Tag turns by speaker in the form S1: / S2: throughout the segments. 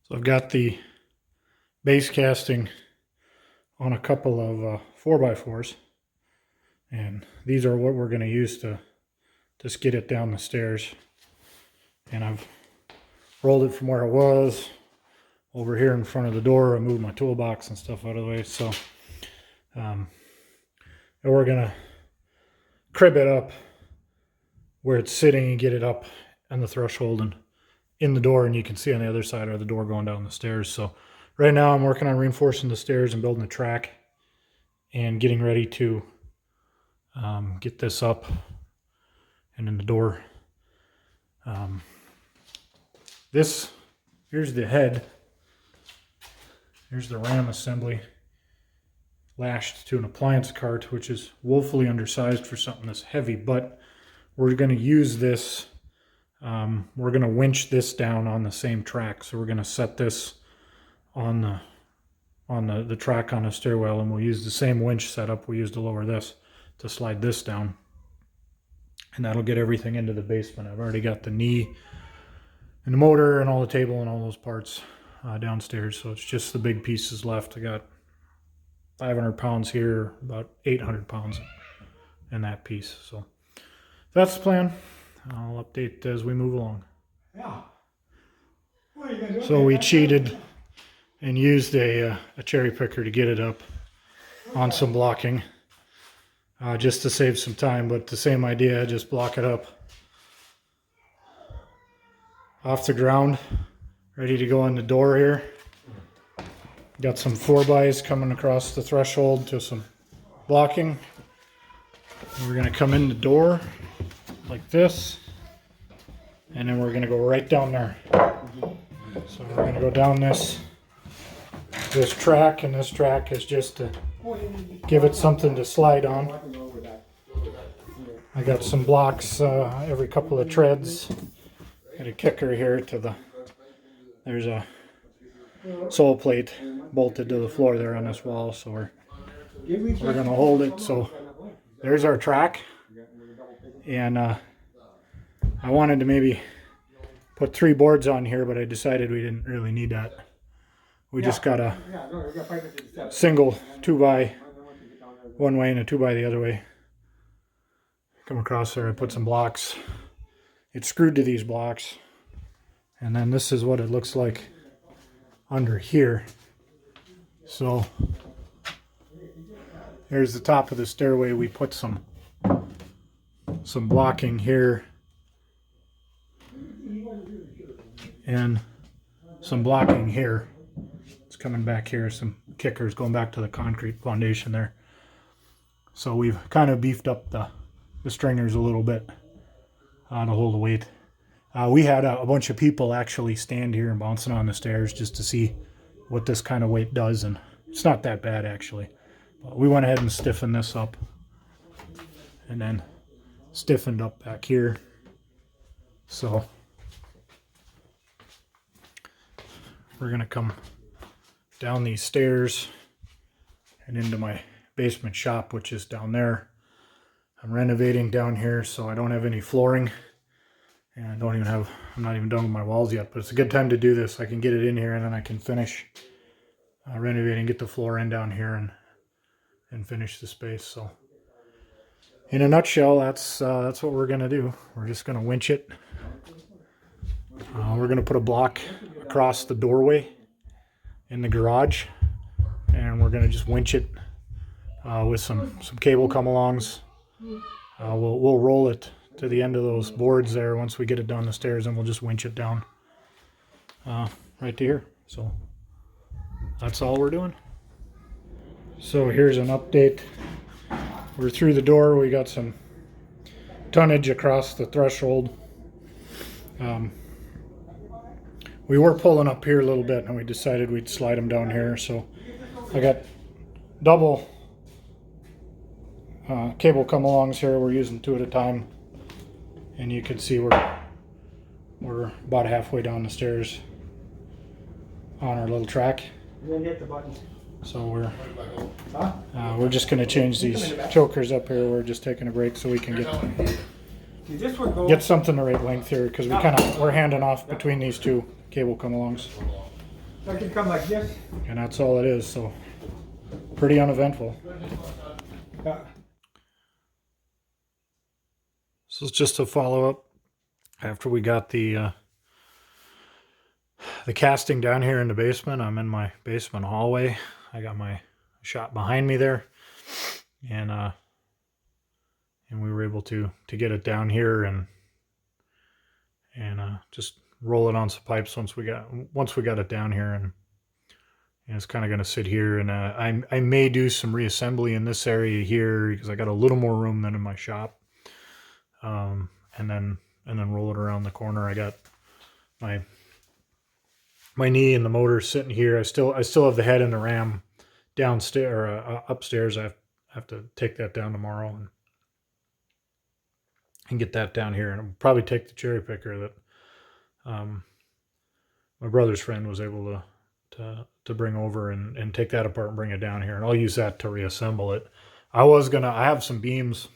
S1: So I've got the base casting on a couple of 4x4s, and these are what we're going to use to skid it down the stairs. And I've rolled it from where it was over here in front of the door. I moved my toolbox and stuff out of the way. So and we're going to crib it up where it's sitting and get it up on the threshold and in the door, and you can see on the other side of the door going down the stairs. So right now I'm working on reinforcing the stairs and building a track and getting ready to get this up and in the door. Here's the head. Here's the ram assembly lashed to an appliance cart, which is woefully undersized for something this heavy, but we're going to use this. We're going to winch this down on the same track. So we're going to set this on the track on a stairwell, and we'll use the same winch setup we used to lower this to slide this down. And that'll get everything into the basement. I've already got the knee and the motor and all the table and all those parts downstairs. So it's just the big pieces left. I got 500 pounds here, about 800 pounds in that piece. So that's the plan. I'll update as we move along.
S2: Yeah.
S1: So we cheated and used a cherry picker to get it up on some blocking just to save some time, but the same idea, just block it up off the ground, ready to go in the door here. Got some 4x coming across the threshold to some blocking. We're going to come in the door like this, and then we're going to go right down there. So we're going to go down this track, and this track is just to give it something to slide on. I got some blocks every couple of treads. Got a kicker here to there's a sole plate bolted to the floor there on this wall, so we're going to hold it. So there's our track. And I wanted to maybe put 3 boards on here, but I decided we didn't really need that. We just got a single 2x one way and a 2x the other way. Come across there, I put some blocks. It's screwed to these blocks. And then this is what it looks like under here. So here's the top of the stairway. We put some blocking here and some blocking here. It's coming back here, some kickers going back to the concrete foundation there. So we've kind of beefed up the stringers a little bit to hold the weight. We had a bunch of people actually stand here and bouncing on the stairs just to see what this kind of weight does, and it's not that bad actually. But we went ahead and stiffened this up, and then stiffened up back here. So we're gonna come down these stairs and into my basement shop, which is down there. I'm renovating down here, so I don't have any flooring, and I'm not even done with my walls yet, but it's a good time to do this. I can get it in here, and then I can finish renovating, get the floor in down here, and finish the space. So in a nutshell, that's what we're gonna do. We're just gonna winch it. We're gonna put a block across the doorway in the garage, and we're gonna just winch it with some cable come-alongs. We'll roll it to the end of those boards there once we get it down the stairs, and we'll just winch it down right to here. So that's all we're doing. So here's an update. We're through the door. We got some tonnage across the threshold. We were pulling up here a little bit, and we decided we'd slide them down here. So I got double cable come-alongs here. We're using 2 at a time, and you can see we're about halfway down the stairs on our little track.
S2: You're gonna hit the button.
S1: So we're just going to change these chokers up here. We're just taking a break so we can get something the right length here, because we're handing off between these 2 cable come-alongs.
S2: I can come like this.
S1: And that's all it is, so pretty uneventful.
S2: Yeah.
S1: So it's just a follow-up after we got the casting down here in the basement. I'm in my basement hallway. I got my shop behind me there, and we were able to get it down here and just roll it on some pipes once we got it down here, and it's kind of going to sit here. And I may do some reassembly in this area here because I got a little more room than in my shop, and then roll it around the corner. I got my knee and the motor sitting here. I still have the head and the ram downstairs or upstairs. I have to take that down tomorrow and get that down here, and I'll probably take the cherry picker that my brother's friend was able to bring over and take that apart and bring it down here, and I'll use that to reassemble it. I have some beams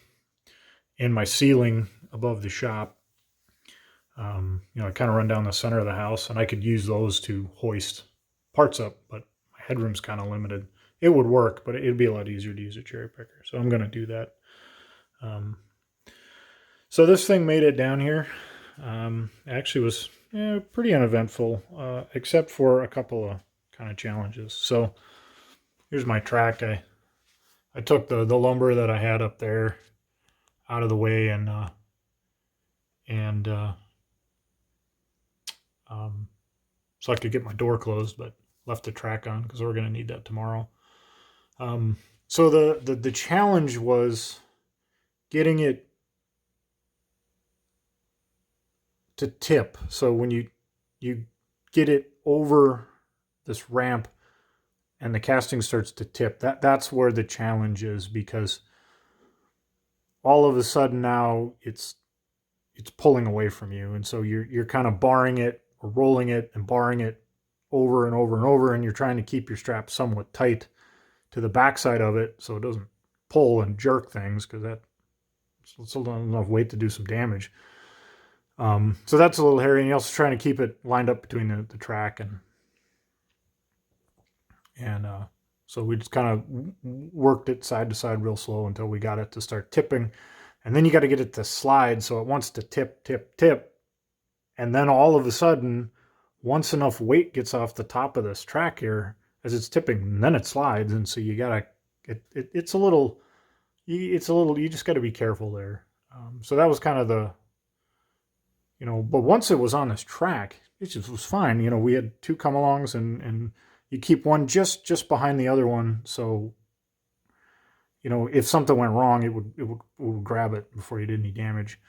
S1: in my ceiling above the shop. I kind of run down the center of the house, and I could use those to hoist parts up, but my headroom's kind of limited. It would work, but it'd be a lot easier to use a cherry picker, so I'm going to do that. So this thing made it down here. Actually was pretty uneventful, except for a couple of kind of challenges. So here's my track. I took the lumber that I had up there out of the way, so I could get my door closed, but left the track on because we're going to need that tomorrow. So the challenge was getting it to tip. So when you get it over this ramp and the casting starts to tip, that's where the challenge is, because all of a sudden now it's pulling away from you, and so you're kind of barring it or rolling it and barring it over and over and over, and you're trying to keep your strap somewhat tight to the backside of it so it doesn't pull and jerk things, because that's still not enough weight to do some damage. So that's a little hairy, and you're also trying to keep it lined up between the track and so we just kind of worked it side to side real slow until we got it to start tipping, and then you got to get it to slide, so it wants to tip, and then all of a sudden, once enough weight gets off the top of this track here as it's tipping, then it slides, and so you gotta it's a little you just got to be careful there. So that was kind of the but once it was on this track, it just was fine. We had two come-alongs, and you keep one just behind the other one, so if something went wrong, it would grab it before you did any damage.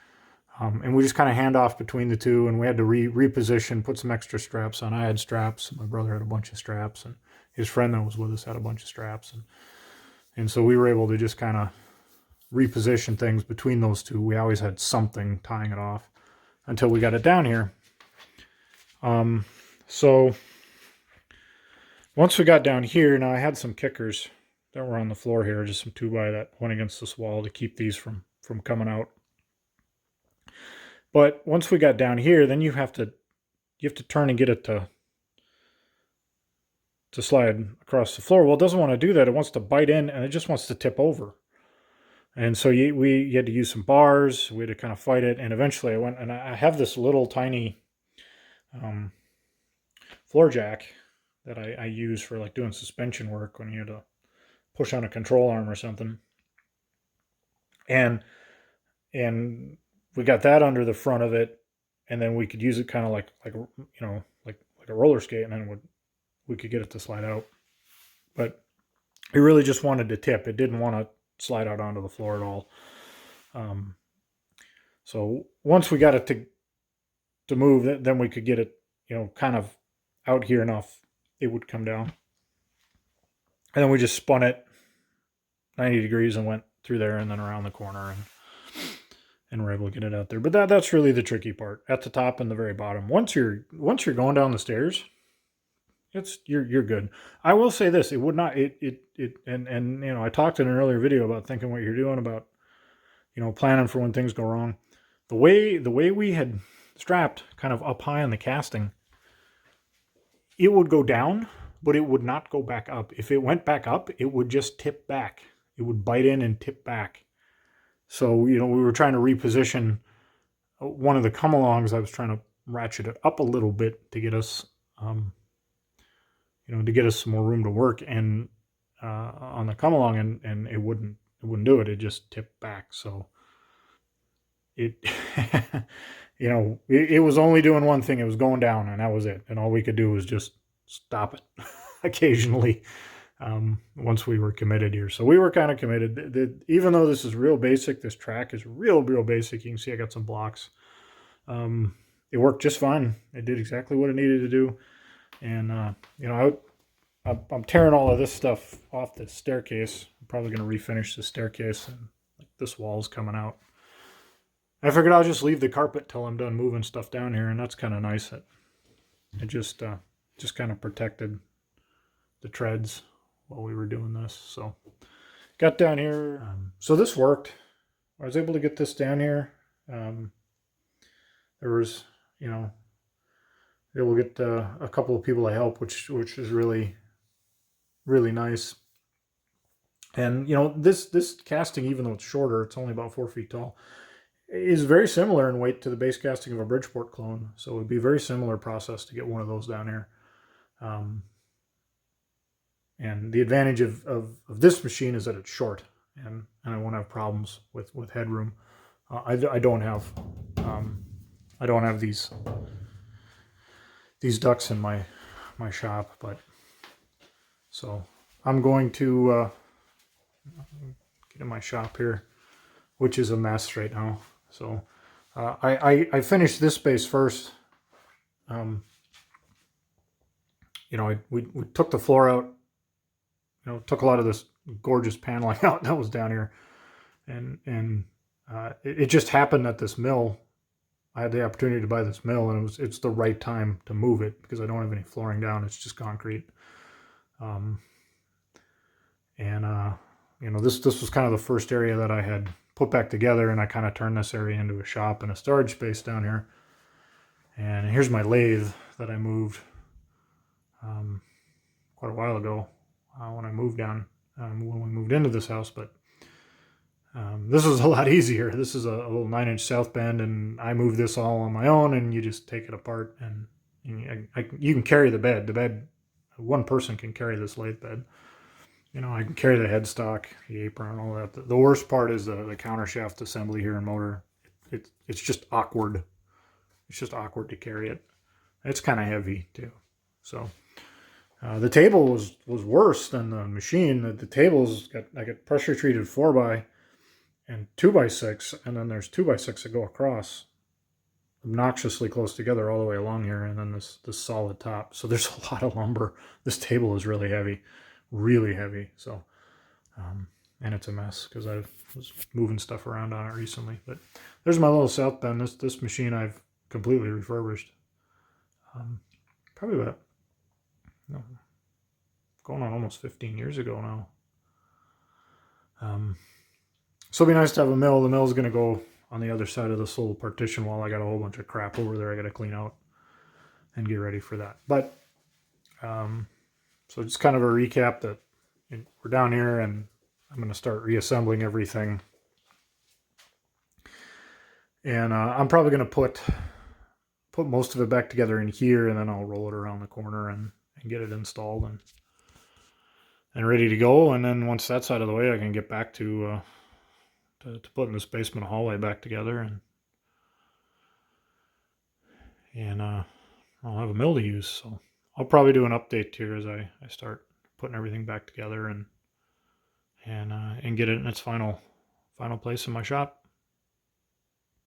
S1: And we just kind of hand off between the two, and we had to reposition, put some extra straps on. I had straps, my brother had a bunch of straps, and his friend that was with us had a bunch of straps, and so we were able to just kind of reposition things between those two. We always had something tying it off until we got it down here. So once we got down here, now I had some kickers that were on the floor here, just some 2x that went against this wall to keep these from coming out. But once we got down here, then you have to turn and get it to slide across the floor. Well, it doesn't want to do that. It wants to bite in, and it just wants to tip over. And so you had to use some bars. We had to kind of fight it, and eventually I went, and I have this little tiny floor jack that I use for like doing suspension work when you had to push on a control arm or something. And we got that under the front of it, and then we could use it kind of like a roller skate, and then we could get it to slide out. But it really just wanted to tip. It didn't want to slide out onto the floor at all. So once we got it to move, then we could get it, kind of out here enough, it would come down. And then we just spun it 90 degrees and went through there and then around the corner, and we're able to get it out there. But that's really the tricky part, at the top and the very bottom. Once you're going down the stairs, you're good. I will say this: it would not and I talked in an earlier video about thinking what you're doing, about planning for when things go wrong. The way we had strapped kind of up high on the casting, it would go down, but it would not go back up. If it went back up, it would just tip back. It would bite in and tip back. So, you know, we were trying to reposition one of the come-alongs. I was trying to ratchet it up a little bit to get us, to get us some more room to work and on the come-along, and it wouldn't do it. It just tipped back. So it, it was only doing one thing. It was going down, and that was it. And all we could do was just stop it occasionally. Once we were committed here. So we were kind of committed. Even though this is real basic, this track is real basic. You can see I got some blocks. It worked just fine. It did exactly what it needed to do. And, I'm tearing all of this stuff off the staircase. I'm probably going to refinish the staircase, and like, this wall's coming out. I figured I'll just leave the carpet till I'm done moving stuff down here, and that's kind of nice. It just kind of protected the treads while we were doing this. So got down here. So this worked. I was able to get this down here. There was, able to get a couple of people to help, which is really, really nice. And, this casting, even though it's shorter, it's only about 4 feet tall, is very similar in weight to the base casting of a Bridgeport clone. So it would be a very similar process to get one of those down here. And the advantage of this machine is that it's short, and I won't have problems with headroom. I don't have these ducts in my shop, but so I'm going to get in my shop here, which is a mess right now. So I finished this space first. We took the floor out. Took a lot of this gorgeous paneling out that was down here, and it just happened that this mill, I had the opportunity to buy this mill, and it's the right time to move it because I don't have any flooring down. It's just concrete. This was kind of the first area that I had put back together, and I kind of turned this area into a shop and a storage space down here. And here's my lathe that I moved quite a while ago. When I moved down, when we moved into this house, but this is a lot easier. This is a little 9-inch South Bend, and I moved this all on my own, and you just take it apart, and you can carry the bed. The bed, one person can carry this lathe bed. I can carry the headstock, the apron, all that. The worst part is the counter shaft assembly here and motor. It's just awkward. It's just awkward to carry it. It's kind of heavy too, so. The table was worse than the machine. The table's got pressure treated 4x and 2x6, and then there's 2x6 that go across obnoxiously close together all the way along here, and then this solid top. So there's a lot of lumber. This table is really heavy, really heavy. So, and it's a mess because I was moving stuff around on it recently. But there's my little South Bend. This machine I've completely refurbished. Probably about. Going on almost 15 years ago now. So it'd be nice to have a mill. The mill's going to go on the other side of this little partition wall. I got a whole bunch of crap over there I got to clean out and get ready for that. But so just kind of a recap that we're down here, and I'm going to start reassembling everything. And I'm probably going to put most of it back together in here, and then I'll roll it around the corner and get it installed and ready to go. And then once that's out of the way, I can get back to putting this basement hallway back together, and I'll have a mill to use. So I'll probably do an update here as I start putting everything back together and get it in its final place in my shop.